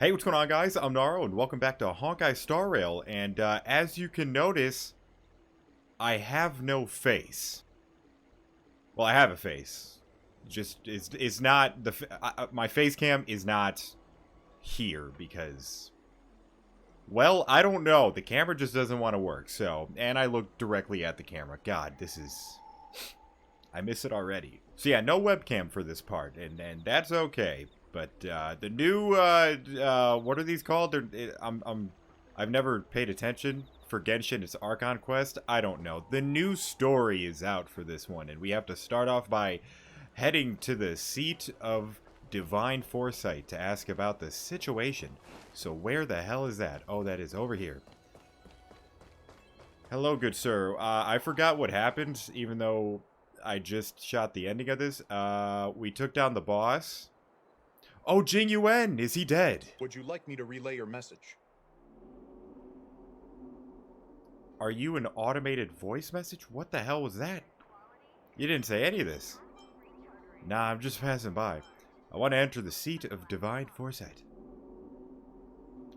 Hey, what's going on, guys? I'm Naro, and welcome back to Honkai Star Rail. And as you can notice, I have no face. Well, I have a face. Just it's not the my face cam is not here because, well, I don't know. The camera just doesn't want to work. So, and I look directly at the camera. God, this is I miss it already. So yeah, no webcam for this part, and that's okay. But the new what are these called? I've never paid attention for Genshin. It's Archon Quest. I don't know. The new story is out for this one, and we have to start off by heading to the seat of divine foresight to ask about the situation. So where the hell is that? Oh, that is over here. Hello, good sir. I forgot what happened, even though I just shot the ending of this. We took down the boss. Oh, Jing Yuan, is he dead? Would you like me to relay your message? Are you an automated voice message? What the hell was that? You didn't say any of this. Nah, I'm just passing by. I want to enter the seat of divine foresight.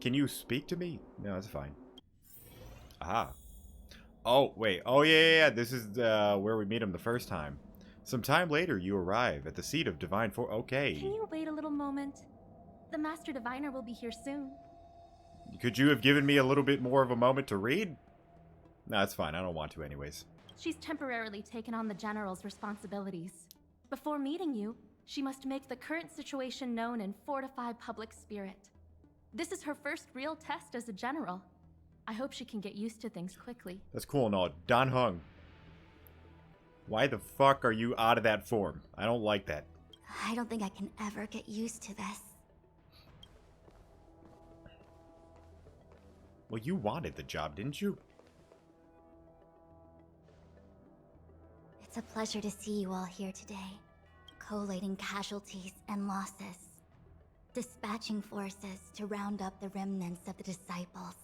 Can you speak to me? No, that's fine. Aha. Oh, wait. Oh, yeah. This is where we meet him the first time. Some time later, you arrive at the seat of divine okay. Can you wait a little moment? The Master Diviner will be here soon. Could you have given me a little bit more of a moment to read? No, that's fine. I don't want to anyways. She's temporarily taken on the General's responsibilities. Before meeting you, she must make the current situation known and fortify public spirit. This is her first real test as a General. I hope she can get used to things quickly. That's cool and all. Dan Heng. Why the fuck are you out of that form? I don't like that. I don't think I can ever get used to this. Well, you wanted the job, didn't you? It's a pleasure to see you all here today, collating casualties and losses, dispatching forces to round up the remnants of the disciples,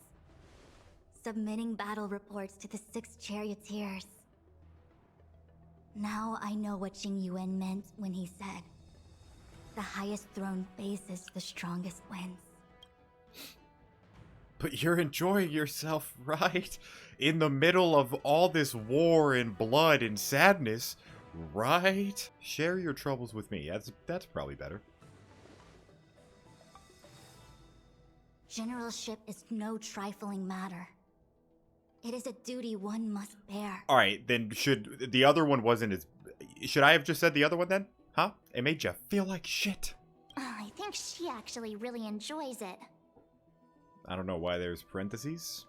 submitting battle reports to the 6 charioteers. Now I know what Jing Yuan meant when he said, "The highest throne faces the strongest wins." But you're enjoying yourself, right? In the middle of all this war and blood and sadness, right? Share your troubles with me. That's probably better. Generalship is no trifling matter. It is a duty one must bear. Alright, then should... The other one wasn't as... Should I have just said the other one then? Huh? It made you feel like shit. I think she actually really enjoys it. I don't know why there's parentheses.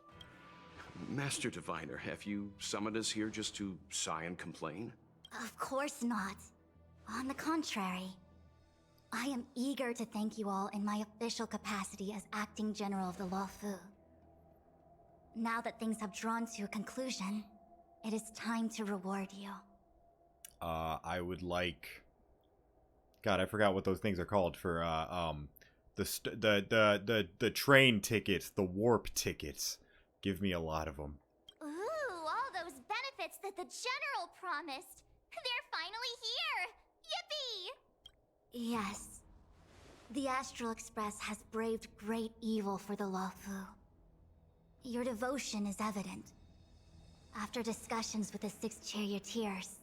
Master Diviner, have you summoned us here just to sigh and complain? Of course not. On the contrary. I am eager to thank you all in my official capacity as Acting General of the Luofu. Now that things have drawn to a conclusion, it is time to reward you. I would like... God, I forgot what those things are called for, the train tickets, the warp tickets. Give me a lot of them. Ooh, all those benefits that the General promised. They're finally here! Yippee! Yes. The Astral Express has braved great evil for the Luofu. Your devotion is evident. After discussions with the 6 charioteers,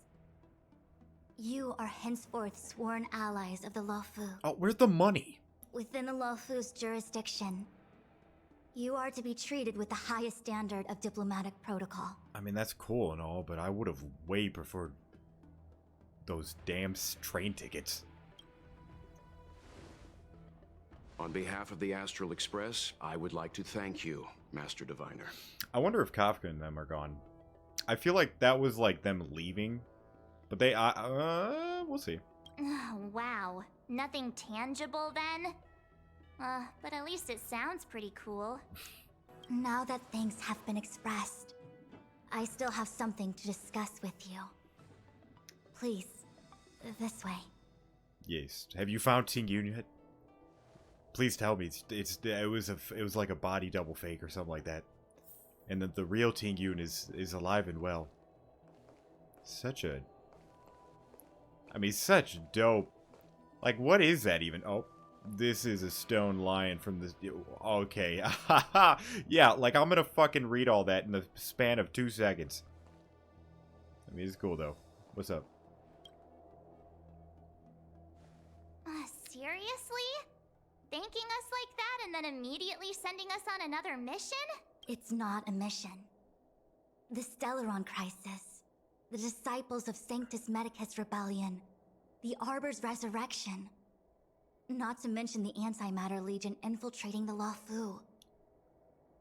you are henceforth sworn allies of the Luofu. Oh, where's the money? Within the Luofu's jurisdiction, you are to be treated with the highest standard of diplomatic protocol. I mean, that's cool and all, but I would have way preferred those damn train tickets. On behalf of the Astral Express, I would like to thank you, Master Diviner. I wonder if Kafka and them are gone. I feel like that was like them leaving, but they, we'll see. Wow, nothing tangible then? But at least it sounds pretty cool. Now that things have been expressed, I still have something to discuss with you. Please, this way. Yes. Have you found Ting Yun yet? Please tell me it was like a body double fake or something like that, and that the real Ting Yun is alive and well. Such a, I mean, such dope. Like, what is that even? Oh, This is a stone lion from the... Okay. Yeah, like, I'm gonna fucking read all that in the span of 2 seconds. I mean, it's cool, though. What's up? Seriously? Thanking us like that and then immediately sending us on another mission? It's not a mission. The Stellaron Crisis, the Disciples of Sanctus Medicus Rebellion, the Arbor's Resurrection. Not to mention the Antimatter Legion infiltrating the Luofu.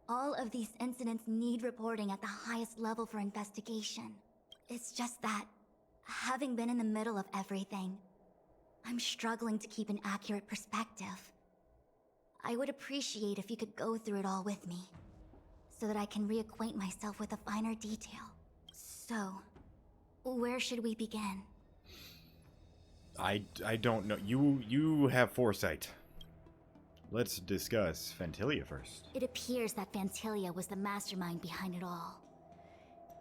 All of these incidents need reporting at the highest level for investigation. It's just that, having been in the middle of everything, I'm struggling to keep an accurate perspective. I would appreciate if you could go through it all with me, so that I can reacquaint myself with a finer detail. So, where should we begin? I don't know. You have foresight. Let's discuss Fantilia first. It appears that Fantilia was the mastermind behind it all.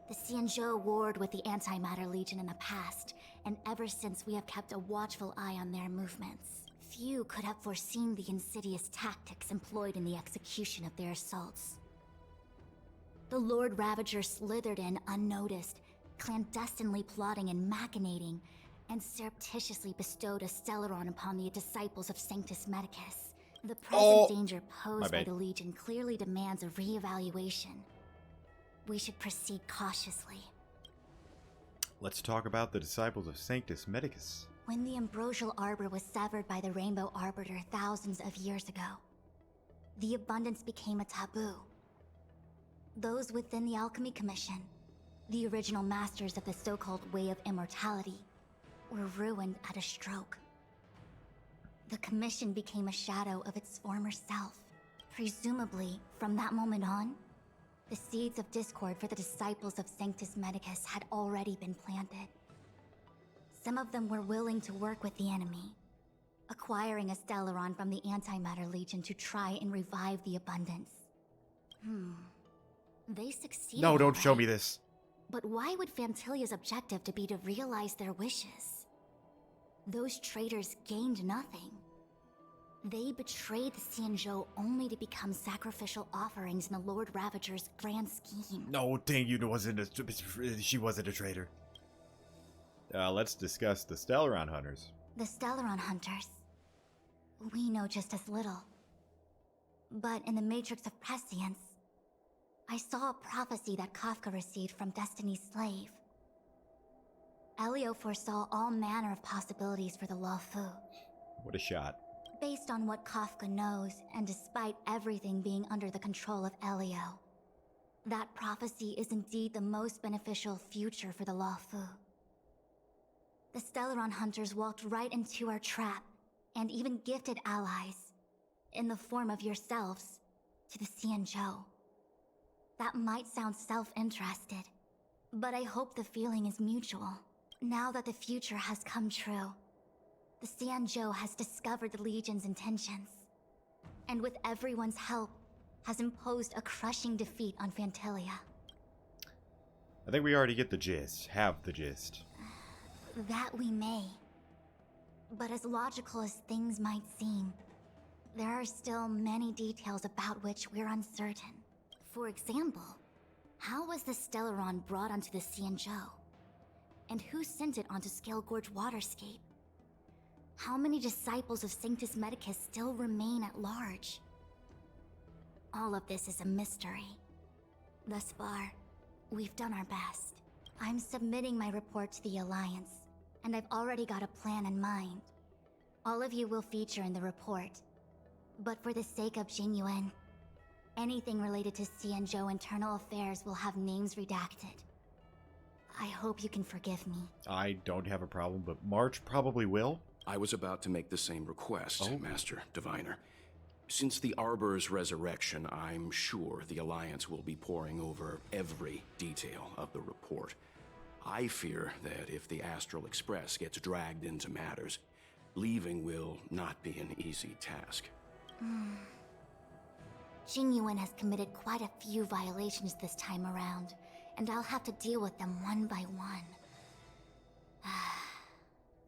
The Xianzhou warred with the Antimatter Legion in the past, and ever since we have kept a watchful eye on their movements. Few could have foreseen the insidious tactics employed in the execution of their assaults. The Lord Ravager slithered in unnoticed, clandestinely plotting and machinating, and surreptitiously bestowed a Stellaron upon the disciples of Sanctus Medicus. The present danger posed by the Legion clearly demands a re-evaluation. We should proceed cautiously. Let's talk about the Disciples of Sanctus Medicus. When the Ambrosial Arbor was severed by the Rainbow Arbiter thousands of years ago, the Abundance became a taboo. Those within the Alchemy Commission, the original masters of the so-called Way of Immortality, were ruined at a stroke. The Commission became a shadow of its former self. Presumably, from that moment on, the seeds of discord for the disciples of Sanctus Medicus had already been planted. Some of them were willing to work with the enemy, acquiring a Stellaron from the Antimatter Legion to try and revive the Abundance. They succeeded. No, don't show me this. But why would Fantilia's objective to be to realize their wishes? Those traitors gained nothing. They betrayed the Xianzhou only to become sacrificial offerings in the Lord Ravager's grand scheme. No, dang, she wasn't a traitor. Let's discuss the Stellaron Hunters. The Stellaron Hunters. We know just as little. But in the Matrix of Prescience, I saw a prophecy that Kafka received from Destiny's slave. Elio foresaw all manner of possibilities for the Luofu. What a shot. Based on what Kafka knows, and despite everything being under the control of Elio, that prophecy is indeed the most beneficial future for the Luofu. The Stellaron Hunters walked right into our trap, and even gifted allies, in the form of yourselves, to the Xianzhou. That might sound self-interested, but I hope the feeling is mutual. Now that the future has come true, the Xianzhou has discovered the Legion's intentions, and with everyone's help, has imposed a crushing defeat on Fantilia. I think we already get the gist. Have the gist. That we may. But as logical as things might seem, there are still many details about which we're uncertain. For example, how was the Stellaron brought onto the Xianzhou? And who sent it onto Scale Gorge Waterscape? How many disciples of Sanctus Medicus still remain at large? All of this is a mystery. Thus far, we've done our best. I'm submitting my report to the Alliance, and I've already got a plan in mind. All of you will feature in the report. But for the sake of Jinyuan, anything related to Xianzhou internal affairs will have names redacted. I hope you can forgive me. I don't have a problem, but March probably will. I was about to make the same request, Master Diviner. Since the Arbor's resurrection, I'm sure the Alliance will be poring over every detail of the report. I fear that if the Astral Express gets dragged into matters, leaving will not be an easy task. Jinyuan has committed quite a few violations this time around, and I'll have to deal with them one by one.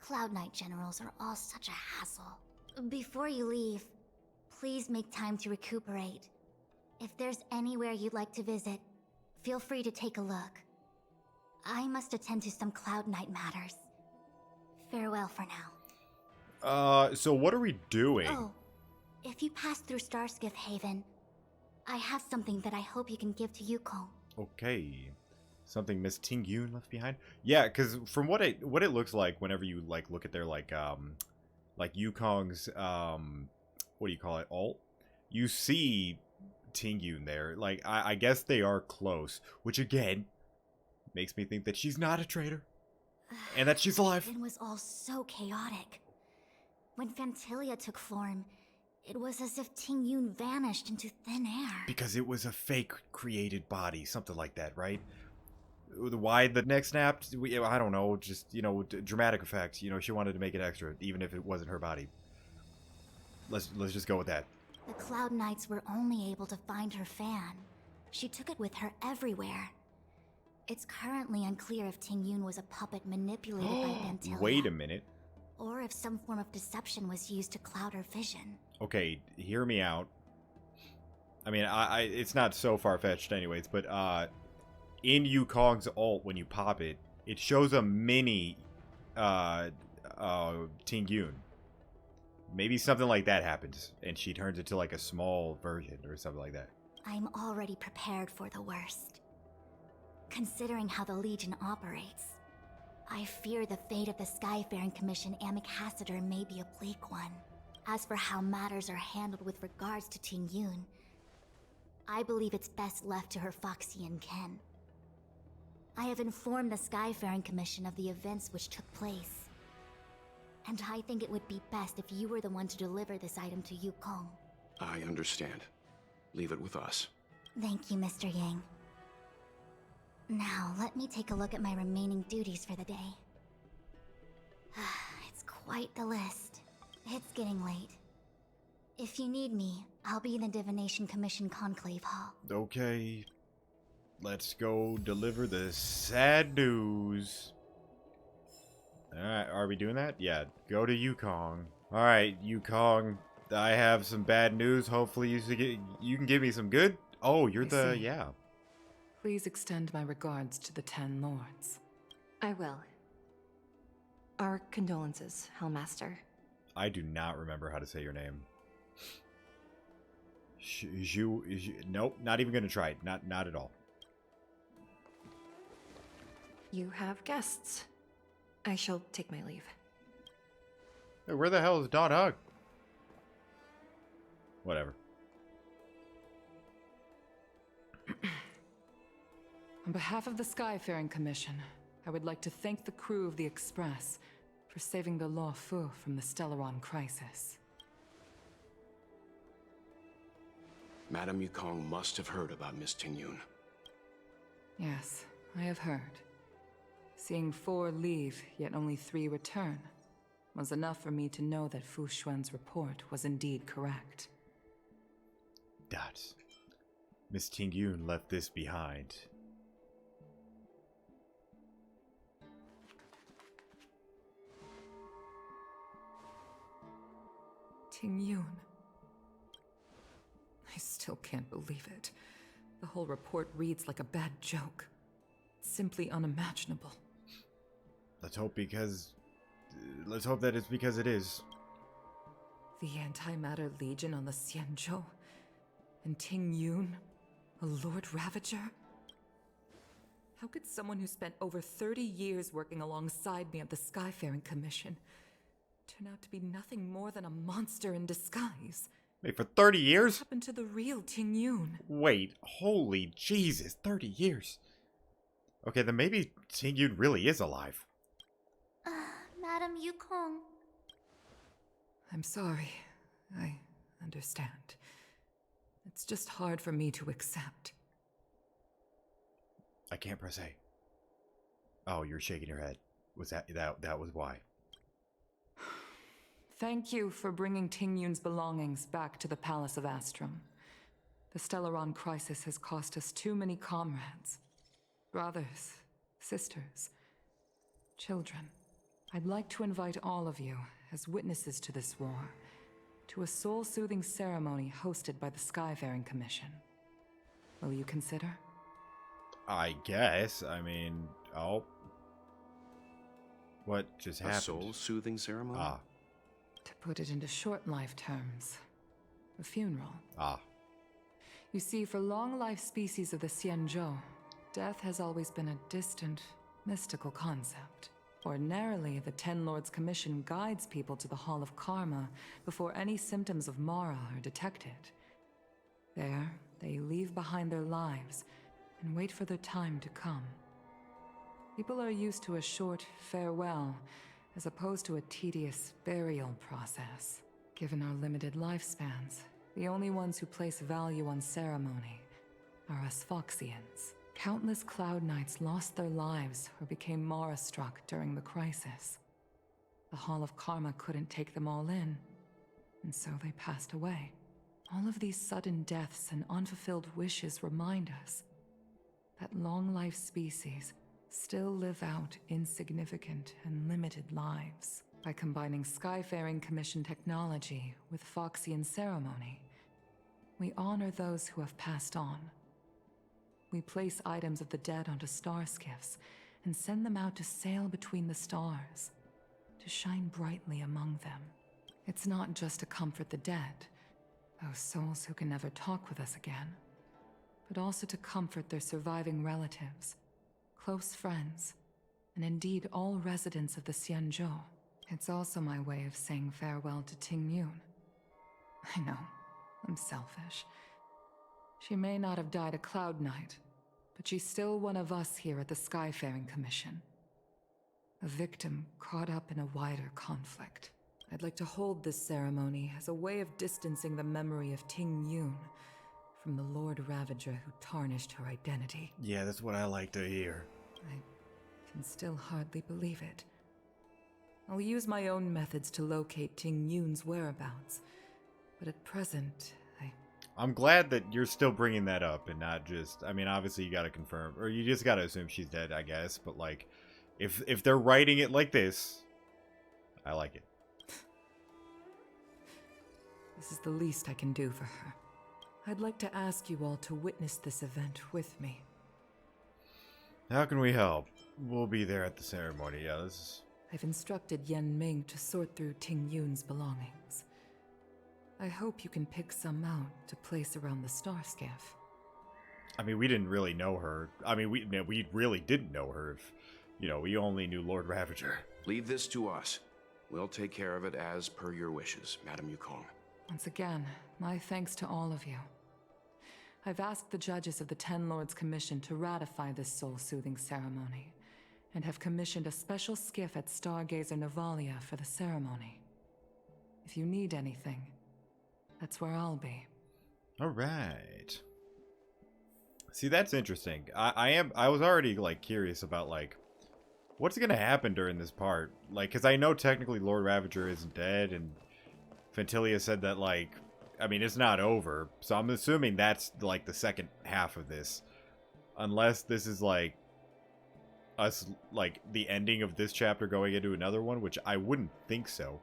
Cloud Knight generals are all such a hassle. Before you leave, please make time to recuperate. If there's anywhere you'd like to visit, feel free to take a look. I must attend to some Cloud Knight matters. Farewell for now. So what are we doing? Oh, if you pass through Starskiff Haven, I have something that I hope you can give to Yukong. Okay. Something Miss Ting Yun left behind? Yeah, because from what it looks like whenever you like look at their like Yukong's what do you call it, alt? You see Ting Yun there. Like I guess they are close, which again makes me think that she's not a traitor. And that she's alive. It was all so chaotic. When Fantilia took form, it was as if Ting Yun vanished into thin air. Because it was a fake created body, something like that, right? Why the neck snapped? I don't know, just, you know, dramatic effects. You know, she wanted to make it extra, even if it wasn't her body. Let's just go with that. The Cloud Knights were only able to find her fan. She took it with her everywhere. It's currently unclear if Ting Yun was a puppet manipulated by Fantilia. Wait a minute. Or if some form of deception was used to cloud her vision. Okay, hear me out. I mean, it's not so far-fetched anyways, but in Yukong's ult, when you pop it, it shows a mini Ting Yun. Maybe something like that happens, and she turns into like a small version or something like that. I'm already prepared for the worst. Considering how the Legion operates, I fear the fate of the Skyfaring Commission Ambassador may be a bleak one. As for how matters are handled with regards to Ting Yun, I believe it's best left to her Foxian ken. I have informed the Skyfaring Commission of the events which took place, and I think it would be best if you were the one to deliver this item to Yukong. I understand. Leave it with us. Thank you, Mr. Yang. Now, let me take a look at my remaining duties for the day. It's quite the list. It's getting late. If you need me, I'll be in the Divination Commission Conclave Hall. Okay. Let's go deliver the sad news. Alright, are we doing that? Yeah, go to Yukong. Alright, Yukong, I have some bad news. Hopefully you can give me some good. Oh, you're yeah. Please extend my regards to the 10 lords. I will. Our condolences, Hellmaster. I do not remember how to say your name. Nope, not even gonna try it. Not at all. You have guests. I shall take my leave. Hey, where the hell is Don Hug? Whatever. On behalf of the Skyfaring Commission, I would like to thank the crew of the Express for saving the Law Fu from the Stellaron crisis. Madame Yukong must have heard about Miss Ting Yun. Yes, I have heard. Seeing 4 leave, yet only 3 return, was enough for me to know that Fu Xuan's report was indeed correct. That's... Miss Ting Yun left this behind. Ting Yun. I still can't believe it. The whole report reads like a bad joke. It's simply unimaginable. Let's hope that it's because it is. The Antimatter Legion on the Xianzhou? And Ting Yun? A Lord Ravager? How could someone who spent over 30 years working alongside me at the Skyfaring Commission turn out to be nothing more than a monster in disguise? Wait, for 30 years? What happened to the real Ting Yun? Wait, holy Jesus, 30 years. Okay, then maybe Ting Yun really is alive. Madam Yukong. I'm sorry. I understand. It's just hard for me to accept. I can't press A. Oh, you're shaking your head. Was that was why? Thank you for bringing Ting Yun's belongings back to the Palace of Astrum. The Stellaron crisis has cost us too many comrades. Brothers, sisters, children. I'd like to invite all of you as witnesses to this war to a soul-soothing ceremony hosted by the Skyfaring Commission. Will you consider? I guess. I mean, oh. What just happened? A soul-soothing ceremony? Ah. To put it into short life terms, a funeral. Ah. You see, for long-life species of the Xianzhou, death has always been a distant, mystical concept. Ordinarily, the Ten Lords Commission guides people to the Hall of Karma before any symptoms of Mara are detected. There, they leave behind their lives and wait for their time to come. People are used to a short farewell, as opposed to a tedious burial process. Given our limited lifespans, the only ones who place value on ceremony are us Foxians. Countless Cloud Knights lost their lives or became Mara-struck during the crisis. The Hall of Karma couldn't take them all in, and so they passed away. All of these sudden deaths and unfulfilled wishes remind us that long-life species still live out insignificant and limited lives. By combining Skyfaring Commission technology with Foxian ceremony, we honor those who have passed on. We place items of the dead onto star skiffs and send them out to sail between the stars, to shine brightly among them. It's not just to comfort the dead, those souls who can never talk with us again, but also to comfort their surviving relatives, close friends, and indeed all residents of the Xianzhou. It's also my way of saying farewell to Ting Yun. I know, I'm selfish. She may not have died a Cloud Knight, but she's still one of us here at the Skyfaring Commission. A victim caught up in a wider conflict. I'd like to hold this ceremony as a way of distancing the memory of Ting Yun from the Lord Ravager who tarnished her identity. Yeah, that's what I like to hear. I can still hardly believe it. I'll use my own methods to locate Ting Yun's whereabouts, but at present, I'm glad that you're still bringing that up and not just... I mean, obviously you gotta confirm, or you just gotta assume she's dead, I guess. But, like, if they're writing it like this, I like it. This is the least I can do for her. I'd like to ask you all to witness this event with me. How can we help? We'll be there at the ceremony, yeah, this is... I've instructed Yen Ming to sort through Ting Yun's belongings. I hope you can pick some out to place around the star skiff. I mean, we didn't really know her. I mean, we really didn't know her. If, you know, we only knew Lord Ravager. Leave this to us. We'll take care of it as per your wishes, Madame Yukong. Once again, my thanks to all of you. I've asked the judges of the Ten Lords Commission to ratify this soul-soothing ceremony, and have commissioned a special skiff at Stargazer Navalia for the ceremony. If you need anything, that's where I'll be. All right. See, that's interesting. I was already, like, curious about, like, what's gonna happen during this part? Like, because I know technically Lord Ravager isn't dead, and Fentilia said that, like, I mean, it's not over. So I'm assuming that's, like, the second half of this. Unless this is, like, us, like, the ending of this chapter going into another one, which I wouldn't think so.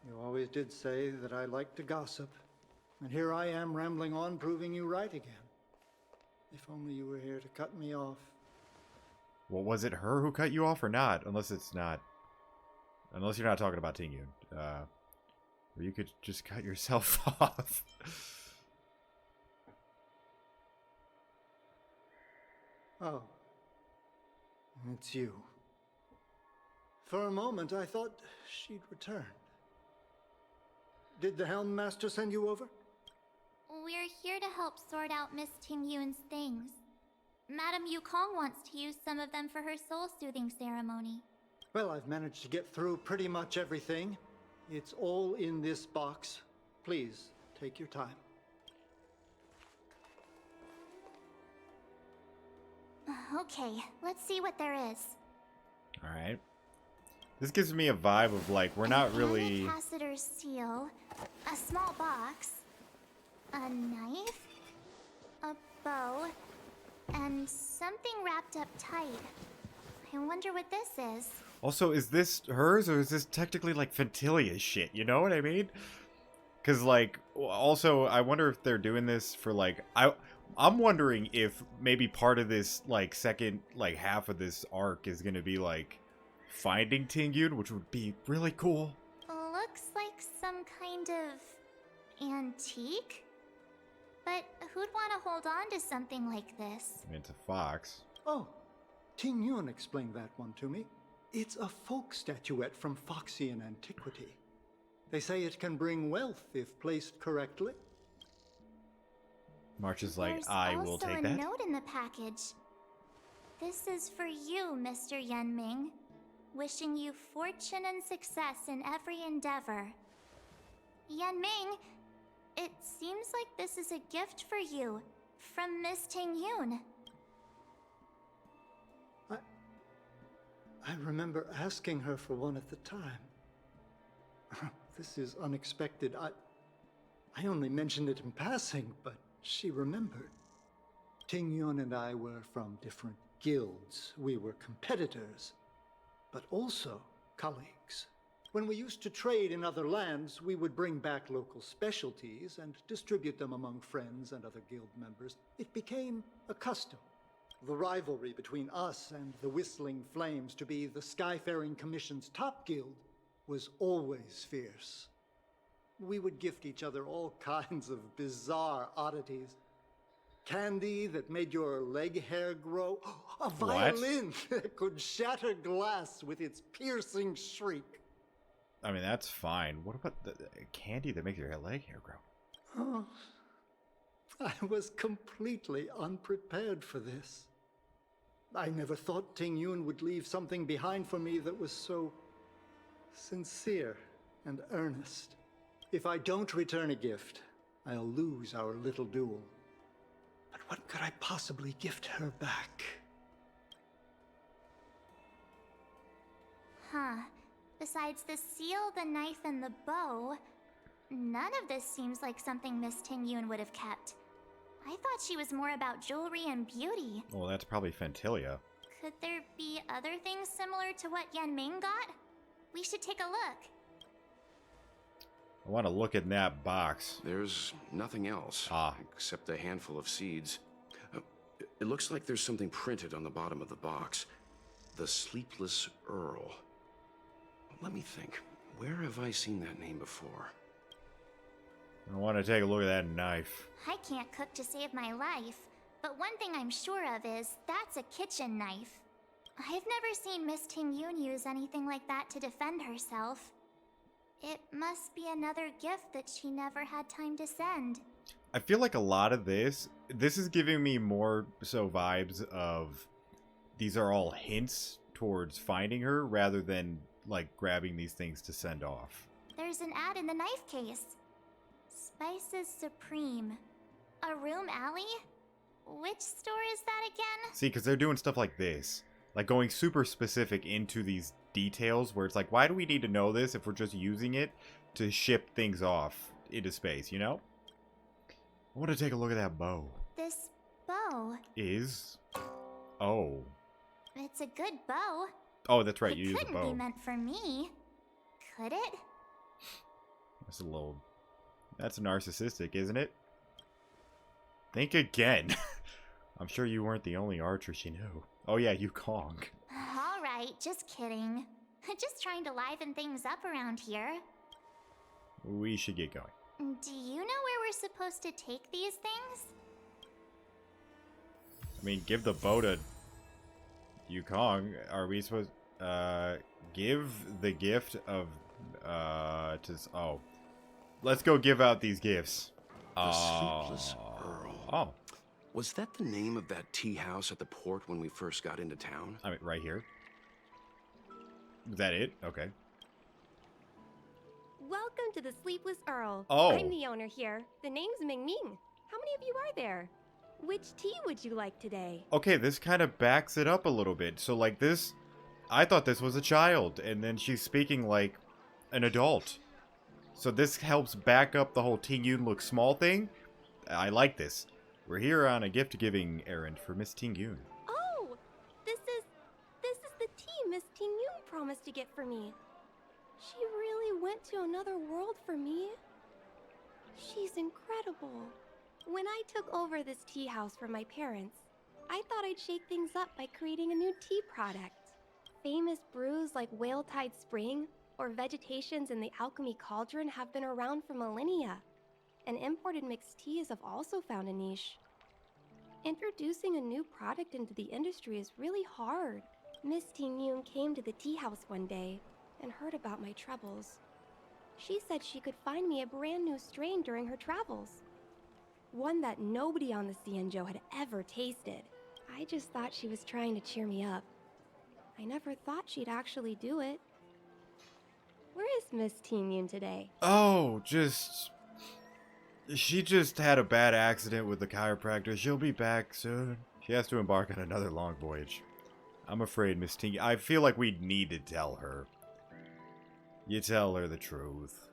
You always did say that I like to gossip, and here I am rambling on, proving you right again. If only you were here to cut me off. Well, was it her who cut you off or not? Unless it's not... Unless you're not talking about Ting Yun. Or you could just cut yourself off. Oh. It's you. For a moment, I thought she'd returned. Did the Helm Master send you over? We're here to help sort out Miss Ting Yun's things. Madame Yukong wants to use some of them for her soul-soothing ceremony. Well, I've managed to get through pretty much everything. It's all in this box. Please, take your time. Okay, let's see what there is. Alright. This gives me a vibe of, like, we're not really... Capacitor seal, a small box, a knife, a bow, and something wrapped up tight. I wonder what this is. Also, is this hers, or is this technically, like, Fentilia's shit? You know what I mean? Because, like, also, I wonder if they're doing this for, like... I'm wondering if maybe part of this, like, second, like, half of this arc is gonna be, like, finding Tingyun, which would be really cool. Looks like some kind of antique? But who'd want to hold on to something like this? I mean, it's a fox. Oh, Ting Yun explained that one to me. It's a folk statuette from Foxian antiquity. They say it can bring wealth if placed correctly. March is like, I will take that. There's also a note in the package. This is for you, Mr. Yenming. Wishing you fortune and success in every endeavor. Yenming, it seems like this is a gift for you from Miss Tingyun. I remember asking her for one at the time. This is unexpected. I only mentioned it in passing, but she remembered. Ting Yun and I were from different guilds. We were competitors, but also colleagues. When we used to trade in other lands, we would bring back local specialties and distribute them among friends and other guild members. It became a custom. The rivalry between us and the Whistling Flames to be the Skyfaring Commission's top guild was always fierce. We would gift each other all kinds of bizarre oddities. Candy that made your leg hair grow. A violin that could shatter glass with its piercing shriek. I mean, that's fine. What about the candy that makes your leg hair grow? Oh, I was completely unprepared for this. I never thought Ting Yun would leave something behind for me that was so sincere and earnest. If I don't return a gift, I'll lose our little duel. But what could I possibly gift her back? Huh. Besides the seal, the knife, and the bow, none of this seems like something Miss Tingyun would have kept. I thought she was more about jewelry and beauty. Well, that's probably Fentilia. Could there be other things similar to what Yenming got? We should take a look. I want to look in that box. There's nothing else except a handful of seeds. It looks like there's something printed on the bottom of the box. The Sleepless Earl. Let me think. Where have I seen that name before? I want to take a look at that knife. I can't cook to save my life, but one thing I'm sure of is that's a kitchen knife. I've never seen Miss Tingyun use anything like that to defend herself. It must be another gift that she never had time to send. I feel like a lot of this is giving me more so vibes of these are all hints towards finding her rather than like grabbing these things to send off. There's an ad in the knife case. Spices Supreme. A room alley? Which store is that again? See, because they're doing stuff like this. Like going super specific into these details where it's like, why do we need to know this if we're just using it to ship things off into space, you know? I want to take a look at that bow. This bow. Is... Oh. It's a good bow. Oh, that's right, you use a It couldn't bow. be meant for me. Could it? That's a little... That's narcissistic, isn't it? Think again. I'm sure you weren't the only archer she knew. Oh yeah, you Kong. Alright, just kidding. Just trying to liven things up around here. We should get going. Do you know where we're supposed to take these things? I mean, give the bow to Yukong. Are we supposed... give the gift of... Oh. Let's go give out these gifts. The Sleepless Earl. Oh. Was that the name of that tea house at the port when we first got into town? I mean, right here. Is that it? Okay. Welcome to the Sleepless Earl. Oh. I'm the owner here. The name's Ming Ming. How many of you are there? Which tea would you like today? Okay, this kind of backs it up a little bit. So, like, this... I thought this was a child, and then she's speaking like an adult. So this helps back up the whole Tingyun looks small thing. I like this. We're here on a gift-giving errand for Miss Tingyun. Oh, this is the tea Miss Ting Yun promised to get for me. She really went to another world for me. She's incredible. When I took over this tea house from my parents, I thought I'd shake things up by creating a new tea product. Famous brews like Whale Tide Spring or Vegetations in the Alchemy Cauldron have been around for millennia, and imported mixed teas have also found a niche. Introducing a new product into the industry is really hard. Miss Ting Yun came to the tea house one day and heard about my troubles. She said she could find me a brand new strain during her travels. One that nobody on the Xianzhou had ever tasted. I just thought she was trying to cheer me up. I never thought she'd actually do it. Where is Miss Ting Yun today? Oh, she just had a bad accident with the chiropractor. She'll be back soon. She has to embark on another long voyage. I'm afraid, Miss Ting. I feel like we need to tell her. You tell her the truth.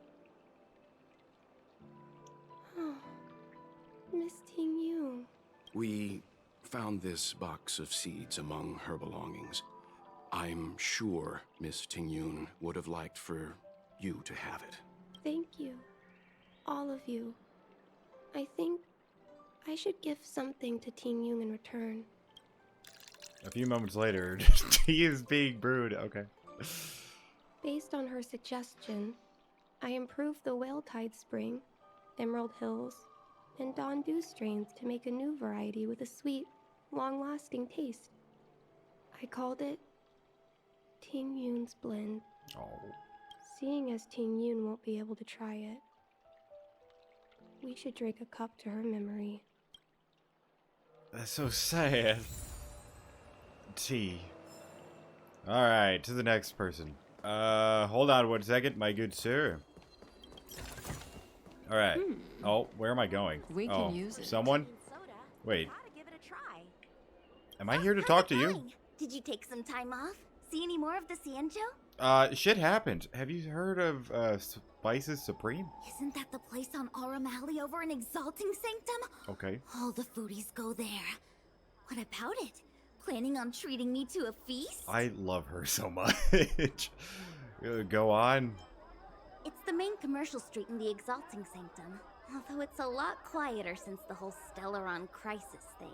Miss Ting Yun. We found this box of seeds among her belongings. I'm sure Miss Ting Yun would have liked for you to have it. Thank you. All of you. I think I should give something to Ting Yun in return. A few moments later, tea is being brewed. Okay. Based on her suggestion, I improved the Whale Tide Spring, Emerald Hills, and Dawn Dew strains to make a new variety with a sweet, long-lasting taste. I called it Ting Yun's Blend. Oh. Seeing as Ting Yun won't be able to try it, we should drink a cup to her memory. That's so sad. Tea. Alright, to the next person. Hold on 1 second, my good sir. Alright. Oh, where am I going? We can use it. Someone? Wait. Gotta give it a try. Am I here to talk to you? Going? Did you take some time off? See any more of the Xianzhou? Shit happened. Have you heard of, Spices Supreme? Isn't that the place on Aurum Alley over in Exalting Sanctum? Okay. All the foodies go there. What about it? Planning on treating me to a feast? I love her so much. Go on. It's the main commercial street in the Exalting Sanctum. Although it's a lot quieter since the whole Stellaron crisis thing.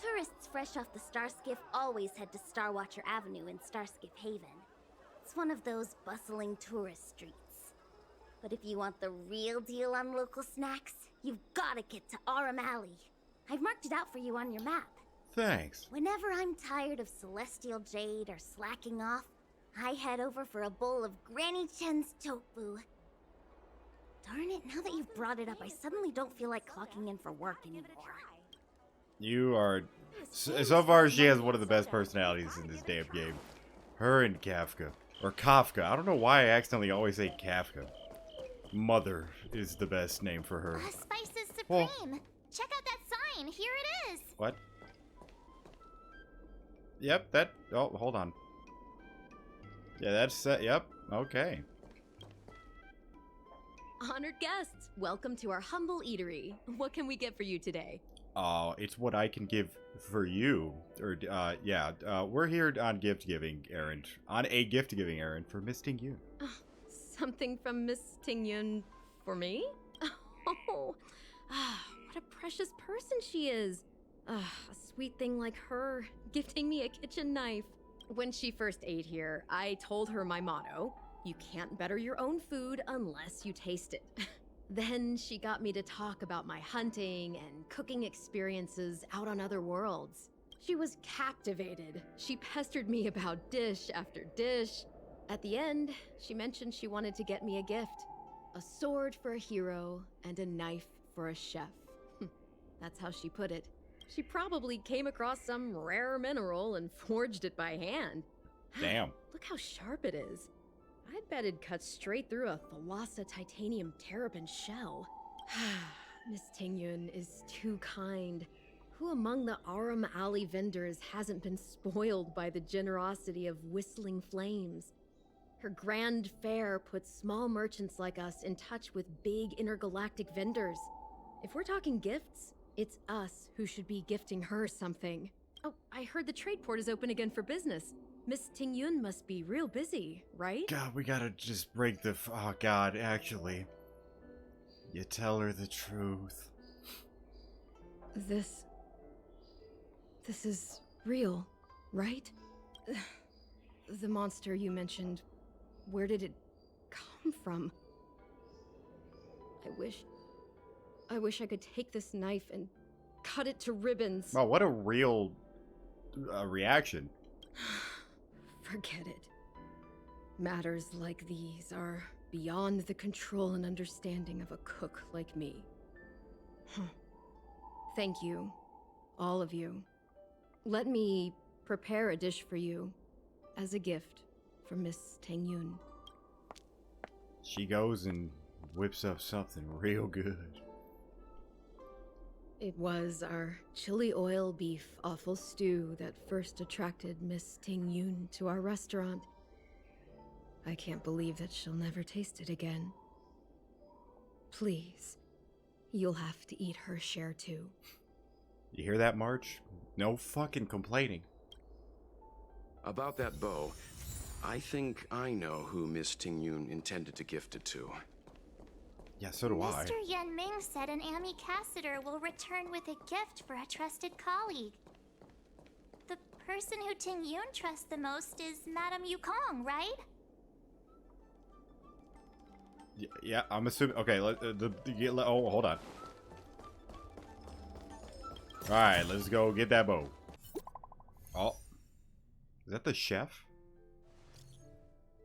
Tourists fresh off the Starskiff always head to Starwatcher Avenue in Starskiff Haven. It's one of those bustling tourist streets. But if you want the real deal on local snacks, you've gotta get to Aurum Alley. I've marked it out for you on your map. Thanks. Whenever I'm tired of Celestial Jade or slacking off, I head over for a bowl of Granny Chen's tofu. Darn it, now that you've brought it up, I suddenly don't feel like clocking in for work anymore. You are... So far, she has one of the best personalities in this damn game. Her and Kafka. Or Kafka. I don't know why I accidentally always say Kafka. Mother is the best name for her. Spices Supreme. Check out that sign. Here it is. What? Yep, that... Oh, hold on. Yeah, that's... yep, okay. Honored guests, welcome to our humble eatery. What can we get for you today? It's what I can give for you. Or, yeah, we're here on gift-giving errand. On a gift-giving errand for Miss Ting Yun. Something from Miss Ting Yun for me? Oh, what a precious person she is. A sweet thing like her, gifting me a kitchen knife. When she first ate here, I told her my motto, you can't better your own food unless you taste it. Then she got me to talk about my hunting and cooking experiences out on other worlds. She was captivated. She pestered me about dish after dish. At the end, she mentioned she wanted to get me a gift. A sword for a hero and a knife for a chef. That's how she put it. She probably came across some rare mineral and forged it by hand. Damn. Look how sharp it is. I bet it'd cut straight through a Thalassa titanium terrapin shell. Miss Ting Yun is too kind. Who among the Aurum Alley vendors hasn't been spoiled by the generosity of Whistling Flames? Her grand fare puts small merchants like us in touch with big intergalactic vendors. If we're talking gifts, it's us who should be gifting her something. Oh, I heard the trade port is open again for business. Miss Tingyun must be real busy, right? God, we gotta just break the. Oh, God, actually. You tell her the truth. This is real, right? The monster you mentioned, where did it come from? I wish I could take this knife and cut it to ribbons. Wow, what a real reaction. Forget it. Matters like these are beyond the control and understanding of a cook like me. Thank you, all of you. Let me prepare a dish for you as a gift from Miss Tingyun. She goes and whips up something real good. It was our chili oil beef offal stew that first attracted Miss Tingyun to our restaurant. I can't believe that she'll never taste it again. Please, you'll have to eat her share too. You hear that, March? No fucking complaining. About that bow, I think I know who Miss Tingyun intended to gift it to. Yeah, so do I. Mr. Yen Ming said an ambassador will return with a gift for a trusted colleague. The person who Tingyun trusts the most is Madame Yukong, right? Yeah, I'm assuming. Okay, oh, hold on. All right, let's go get that bow. Oh, is that the chef?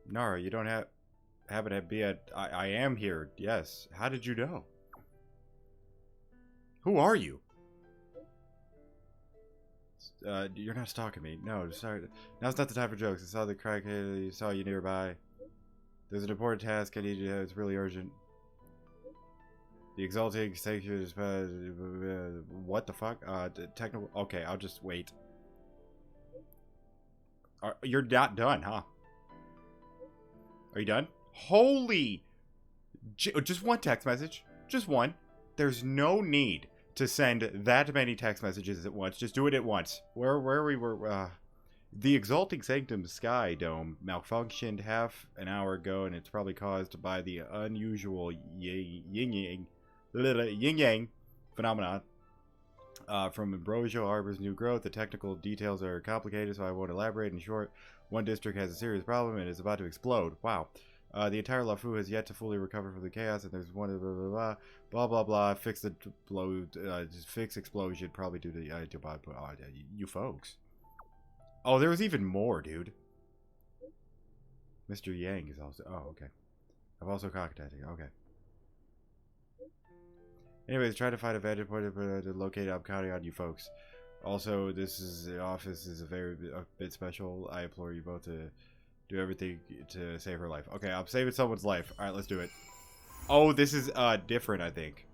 Nara, you don't have it be at. I am here. Yes. How did you know? Who are you? You're not stalking me. No, sorry. Now's not the time for jokes. I saw the crackhead. Saw you nearby. There's an important task I need you to have. It's really urgent. The exalting sanction is what the fuck? Technical. Okay, I'll just wait. You're not done, huh? Are you done? Holy! Just one text message. Just one. There's no need to send that many text messages at once. Just do it at once. Where we were. The Exalting Sanctum Sky Dome malfunctioned half an hour ago, and it's probably caused by the unusual yin-yang phenomenon from Ambrosio Harbor's new growth. The technical details are complicated, so I won't elaborate. In short, one district has a serious problem and is about to explode. Wow. The entire LaFu has yet to fully recover from the chaos, and there's one blah blah blah. Fix the fix explosion, probably due to you folks. Oh, there was even more, dude. Mr. Yang is also. Oh, okay. I've also contacted. Okay. Anyways, try to find a vantage point to locate. I'm counting on you folks. Also, the office is a bit special. I implore you both to do everything to save her life. Okay, I'm saving someone's life. All right, let's do it. Oh, this is different, I think.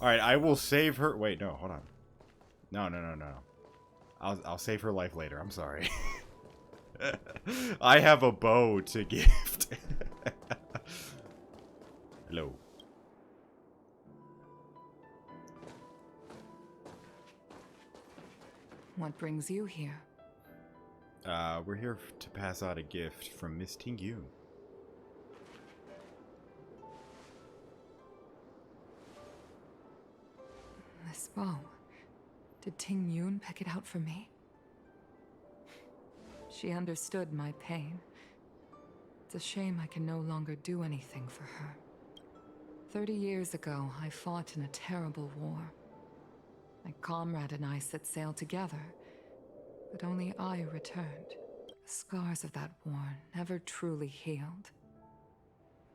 All right, I will save her. Wait, no, hold on. No. I'll save her life later. I'm sorry. I have a bow to gift. Hello. What brings you here? We're here to pass out a gift from Miss Tingyun. This bow. Did Tingyun pick it out for me? She understood my pain. It's a shame I can no longer do anything for her. 30 years ago, I fought in a terrible war. My comrade and I set sail together, but only I returned. The scars of that war never truly healed.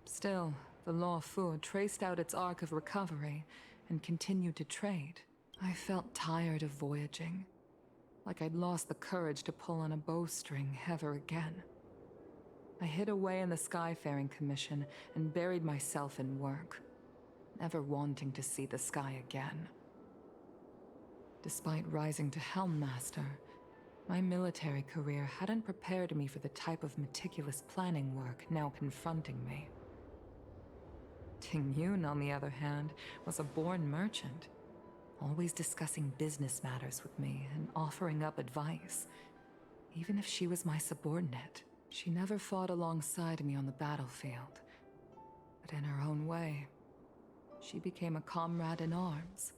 Still, the LaFu traced out its arc of recovery and continued to trade. I felt tired of voyaging, like I'd lost the courage to pull on a bowstring ever again. I hid away in the Skyfaring Commission and buried myself in work, never wanting to see the sky again. Despite rising to Helm Master, my military career hadn't prepared me for the type of meticulous planning work now confronting me. Tingyun, on the other hand, was a born merchant, always discussing business matters with me and offering up advice. Even if she was my subordinate, she never fought alongside me on the battlefield. But in her own way, she became a comrade in arms.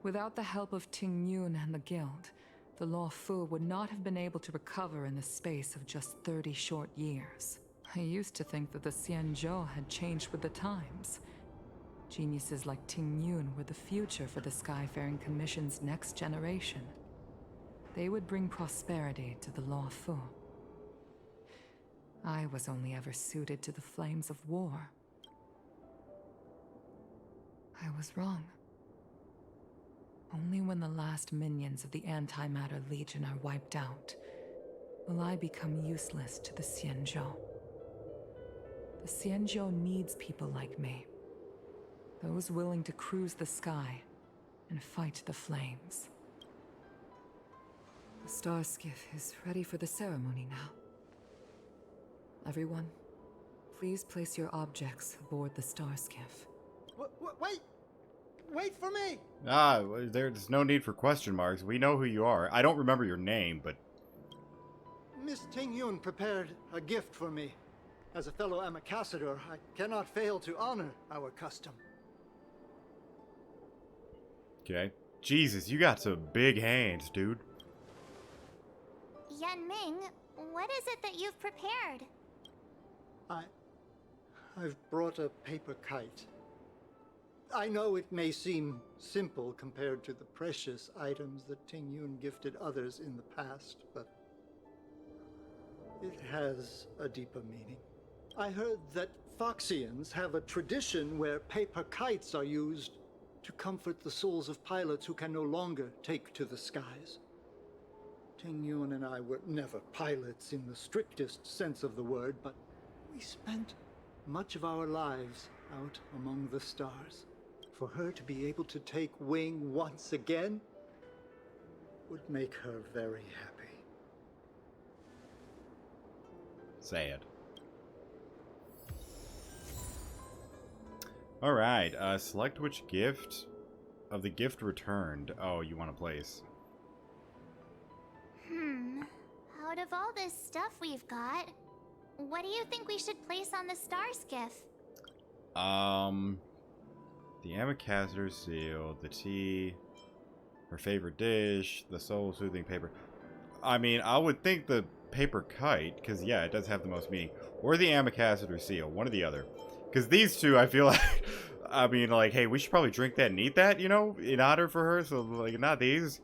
Without the help of Ting Yun and the Guild, the Law Fu would not have been able to recover in the space of just 30 short years. I used to think that the Xianzhou had changed with the times. Geniuses like Ting Yun were the future for the Skyfaring Commission's next generation. They would bring prosperity to the Law Fu. I was only ever suited to the flames of war. I was wrong. Only when the last minions of the Antimatter Legion are wiped out will I become useless to the Xianzhou. The Xianzhou needs people like me. Those willing to cruise the sky and fight the flames. The star skiff is ready for the ceremony now. Everyone, please place your objects aboard the star skiff. Wait! Wait for me! There's no need for question marks. We know who you are. I don't remember your name, but... Miss Ting Yun prepared a gift for me. As a fellow ambassador, I cannot fail to honor our custom. Okay. Jesus, you got some big hands, dude. Yanming, what is it that you've prepared? I've brought a paper kite. I know it may seem simple compared to the precious items that Ting Yun gifted others in the past, but it has a deeper meaning. I heard that Foxians have a tradition where paper kites are used to comfort the souls of pilots who can no longer take to the skies. Ting Yun and I were never pilots in the strictest sense of the word, but we spent much of our lives out among the stars. For her to be able to take wing once again would make her very happy. Sad. Alright, select which gift of the gift returned. Oh, you want to place. Out of all this stuff we've got, what do you think we should place on the star skiff? The Ambassador seal, the tea, her favorite dish, the soul-soothing paper. I mean, I would think the paper kite, because, yeah, it does have the most meaning. Or the Ambassador seal, one or the other. Because these two, I feel like, I mean, like, hey, we should probably drink that and eat that, you know, in honor for her, so, like, not these.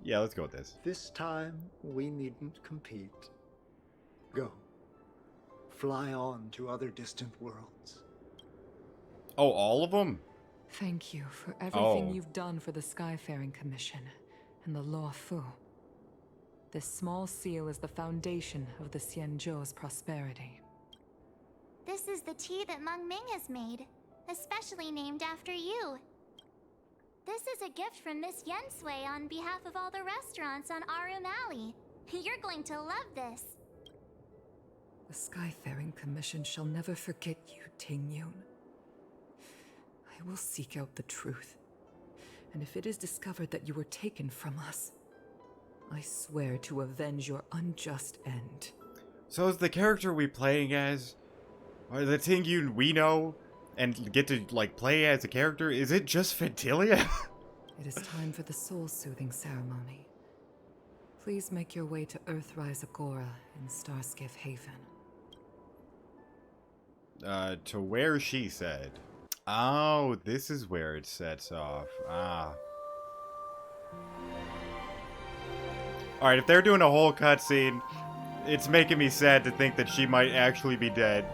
Yeah, let's go with this. This time, we needn't compete. Go. Fly on to other distant worlds. Oh, all of them? Thank you for everything you've done for the Skyfaring Commission and the Law Fu. This small seal is the foundation of the Xianzhou's prosperity. This is the tea that Meng Ming has made, especially named after you. This is a gift from Miss Yensui on behalf of all the restaurants on Arum Alley. You're going to love this. The Skyfaring Commission shall never forget you, Ting Yun. I will seek out the truth. And if it is discovered that you were taken from us, I swear to avenge your unjust end. So is the character we playing as, or the Ting Yun we know, and get to, like, play as a character, is it just Ventilia? It is time for the soul-soothing ceremony. Please make your way to Earthrise Agora in Starskiff Haven. To where she said. Oh, this is where it sets off. Ah. Alright, if they're doing a whole cutscene, it's making me sad to think that she might actually be dead.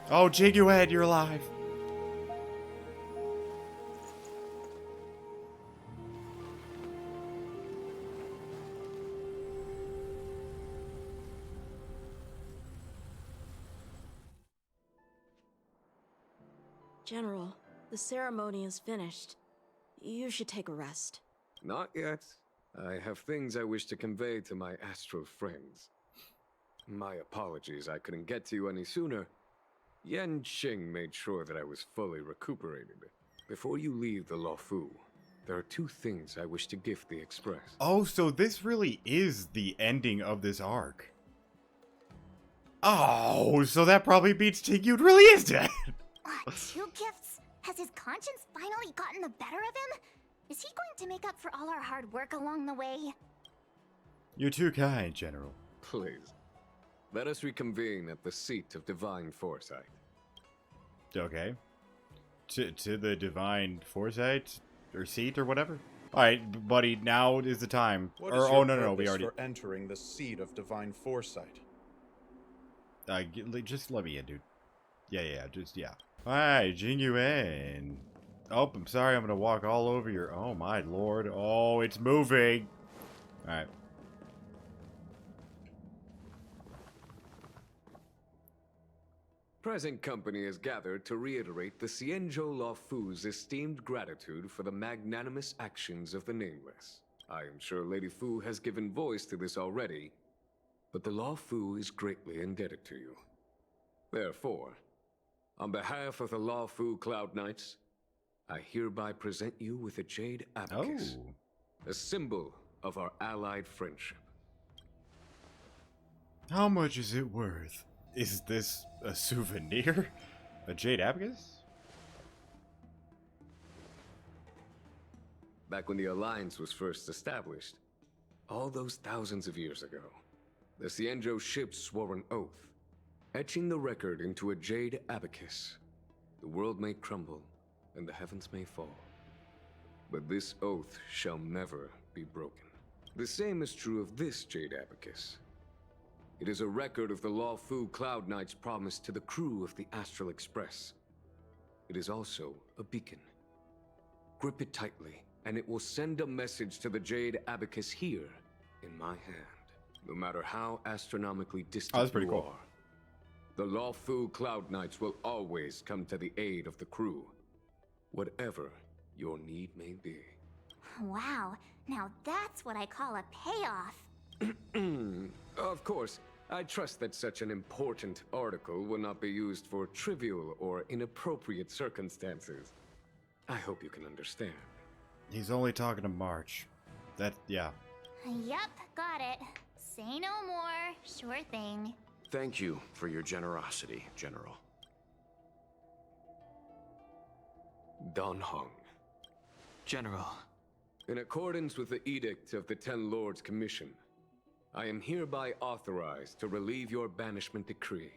Oh, Jigued, you're alive. General, the ceremony is finished. You should take a rest. Not yet. I have things I wish to convey to my astral friends. My apologies I couldn't get to you any sooner. Yan Qing made sure that I was fully recuperated. Before you leave the Luofu, there are two things I wish to gift the Express. Oh, so this really is the ending of this arc. Oh, so that probably means Tingyun really is dead. Two gifts? Has his conscience finally gotten the better of him? Is he going to make up for all our hard work along the way? You're too kind, General. Please, let us reconvene at the seat of divine foresight. Okay. To the divine foresight or seat or whatever. All right, buddy. Now is the time. What Or is oh your no, we purpose already. for entering the seat of divine foresight? Just let me in, dude. Yeah. Just yeah. Hi, Jingyuan. Oh, I'm sorry. I'm gonna walk all over your. Oh my lord. Oh, it's moving. All right. Present company is gathered to reiterate the Xianzhou Luofu's esteemed gratitude for the magnanimous actions of the Nameless. I am sure Lady Fu has given voice to this already, but the Luofu is greatly indebted to you. Therefore, on behalf of the Luofu Cloud Knights, I hereby present you with a jade abacus, a symbol of our allied friendship. How much is it worth? Is this a souvenir? A jade abacus? Back when the Alliance was first established, all those thousands of years ago, the Xianzhou ships swore an oath, etching the record into a jade abacus. The world may crumble, and the heavens may fall, but this oath shall never be broken. The same is true of this jade abacus. It is a record of the Luofu Cloud Knight's promise to the crew of the Astral Express. It is also a beacon. Grip it tightly, and it will send a message to the jade abacus here in my hand. No matter how astronomically distant you are, the Luofu Cloud Knights will always come to the aid of the crew, whatever your need may be. Wow, now that's what I call a payoff. Of course, I trust that such an important article will not be used for trivial or inappropriate circumstances. I hope you can understand. He's only talking to March. Yeah. Yep, got it. Say no more. Sure thing. Thank you for your generosity, General. Dan Heng. General. In accordance with the Edict of the Ten Lords Commission, I am hereby authorized to relieve your banishment decree.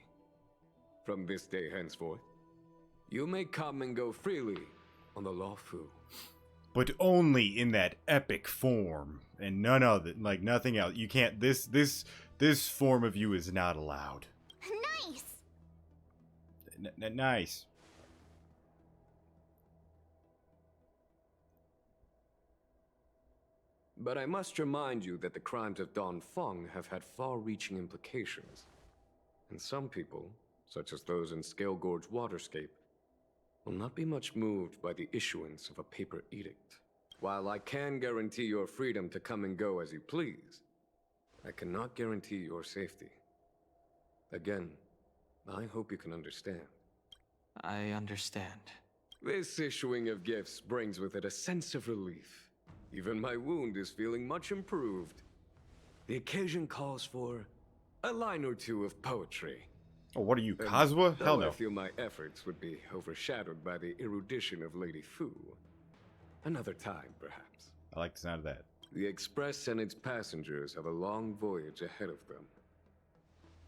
From this day henceforth, you may come and go freely on the Luofu. But only in that epic form, and none other, like nothing else. You can't. This form of you is not allowed. Nice. Nice. But I must remind you that the crimes of Don Feng have had far-reaching implications. And some people, such as those in Scale Gorge Waterscape, will not be much moved by the issuance of a paper edict. While I can guarantee your freedom to come and go as you please, I cannot guarantee your safety. Again, I hope you can understand. I understand. This issuing of gifts brings with it a sense of relief. Even my wound is feeling much improved. The occasion calls for a line or two of poetry. Oh, what are you, Kazuha? Hell no. I feel my efforts would be overshadowed by the erudition of Lady Fu. Another time, perhaps. I like the sound of that. The Express and its passengers have a long voyage ahead of them.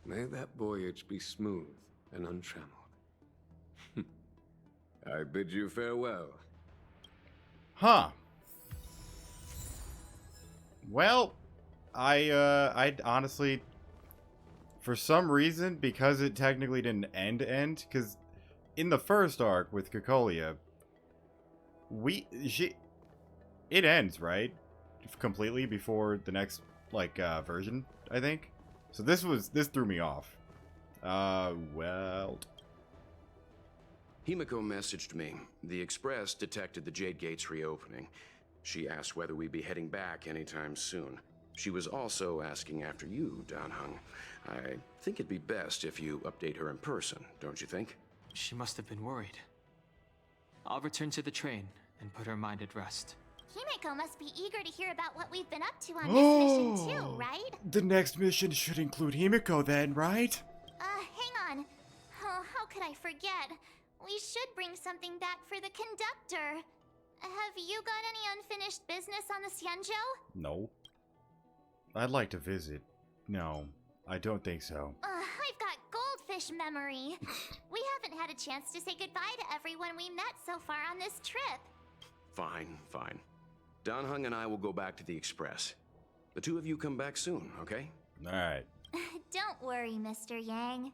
May that voyage be smooth and untrammeled. I bid you farewell. Huh. Well, I honestly, for some reason, because it technically didn't end, because in the first arc with Cocolia, it ends, right? Completely before the next, version, I think. So this threw me off. Well. Himiko messaged me. The Express detected the Jade Gates reopening. She asked whether we'd be heading back anytime soon. She was also asking after you, Dan Heng. I think it'd be best if you update her in person, don't you think? She must have been worried. I'll return to the train and put her mind at rest. Himeko must be eager to hear about what we've been up to on this mission too, right? The next mission should include Himeko then, right? Hang on. Oh, how could I forget? We should bring something back for the conductor. Have you got any unfinished business on the Xianzhou? No. I'd like to visit. No, I don't think so. I've got goldfish memory. We haven't had a chance to say goodbye to everyone we met so far on this trip. Fine, fine. Danheng and I will go back to the Express. The two of you come back soon, okay? Alright. Don't worry, Mr. Yang.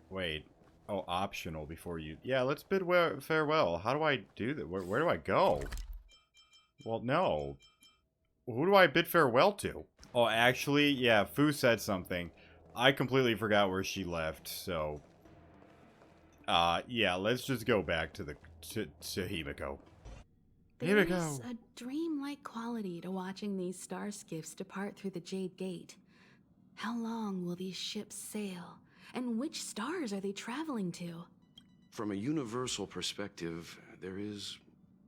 Wait. Oh, optional before you... Yeah, let's bid farewell. How do I do that? Where do I go? Well, no. Who do I bid farewell to? Oh, actually, yeah, Fu said something. I completely forgot where she left, so... yeah, let's just go back to Himeko. There's a dreamlike quality to watching these star skiffs depart through the Jade Gate. How long will these ships sail? And which stars are they traveling to? From a universal perspective, there is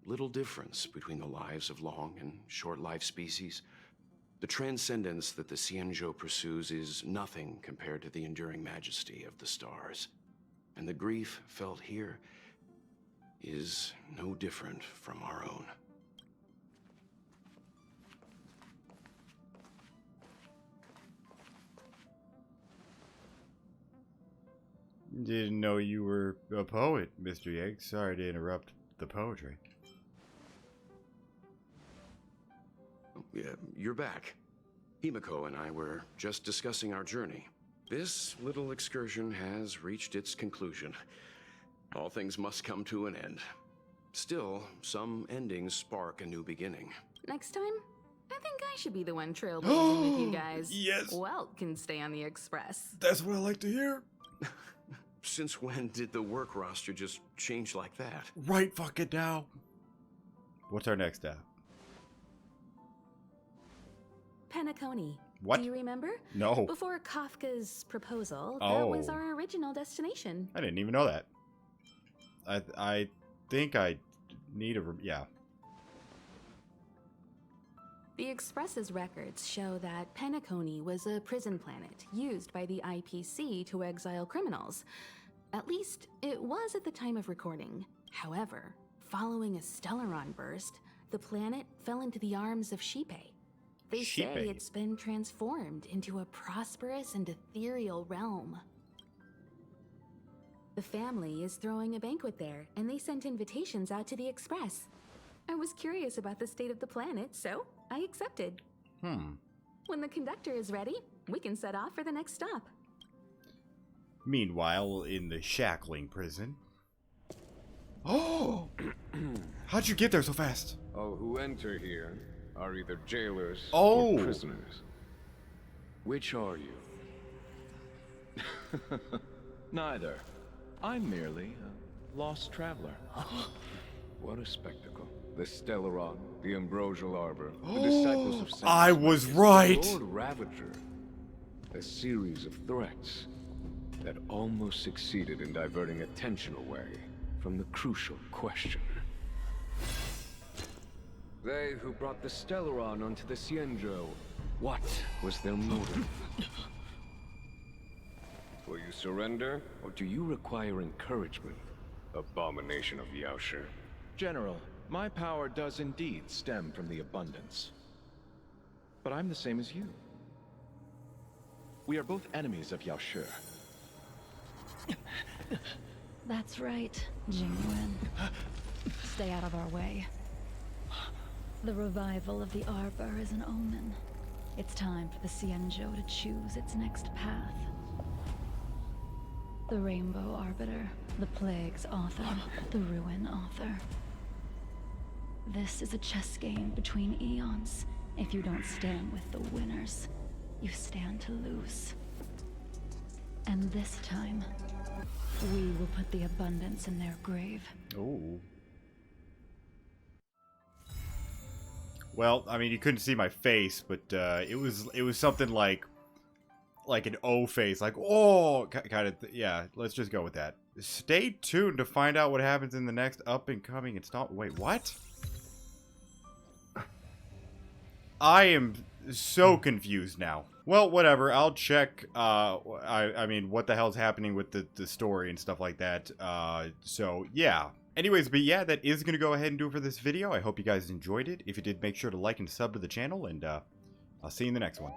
little difference between the lives of long and short-lived species. The transcendence that the Xianzhou pursues is nothing compared to the enduring majesty of the stars. And the grief felt here is no different from our own. Didn't know you were a poet, Mr. Yang. Sorry to interrupt the poetry. Yeah, you're back. Himeko and I were just discussing our journey. This little excursion has reached its conclusion. All things must come to an end. Still, some endings spark a new beginning. Next time, I think I should be the one trailblazing with you guys. Yes. Welt can stay on the Express. That's what I like to hear. Since when did the work roster just change like that? Right fucking now. What's our next step? Penacony. What? Do you remember? No. Before Kafka's proposal, that was our original destination. I didn't even know that. I think I need a... Yeah. The Express's records show that Penacony was a prison planet used by the IPC to exile criminals. At least, it was at the time of recording. However, following a Stellaron burst, the planet fell into the arms of Xipe. They say it's been transformed into a prosperous and ethereal realm. The family is throwing a banquet there, and they sent invitations out to the Express. I was curious about the state of the planet, so I accepted. When the conductor is ready, we can set off for the next stop. Meanwhile, in the shackling prison... Oh! How'd you get there so fast? All who enter here are either jailers or prisoners. Which are you? Neither. I'm merely a lost traveler. What a spectacle. The Stellaron, the Ambrosial Arbor, the disciples of Saint I was right! The Lord Ravager. A series of threats that almost succeeded in diverting attention away from the crucial question. They who brought the Stellaron onto the Xianzhou, what was their motive? Will you surrender, or do you require encouragement? Abomination of Yaoshi. General, my power does indeed stem from the abundance. But I'm the same as you. We are both enemies of Yaoshi. That's right, Jingyuan. Stay out of our way. The revival of the Arbor is an omen. It's time for the Xianzhou to choose its next path. The Rainbow Arbiter, the Plague's author, the Ruin author. This is a chess game between eons. If you don't stand with the winners, you stand to lose. And this time, we will put the abundance in their grave. Oh. Well, I mean, you couldn't see my face, but it was something like like an O face, like, oh, kind of, yeah, let's just go with that. Stay tuned to find out what happens in the next up-and-coming installment. Wait, what? I am so confused now. Well, whatever, I'll check, I mean, what the hell's happening with the story and stuff like that, so, yeah. Anyways, but yeah, that is going to go ahead and do it for this video. I hope you guys enjoyed it. If you did, make sure to like and sub to the channel, and, I'll see you in the next one.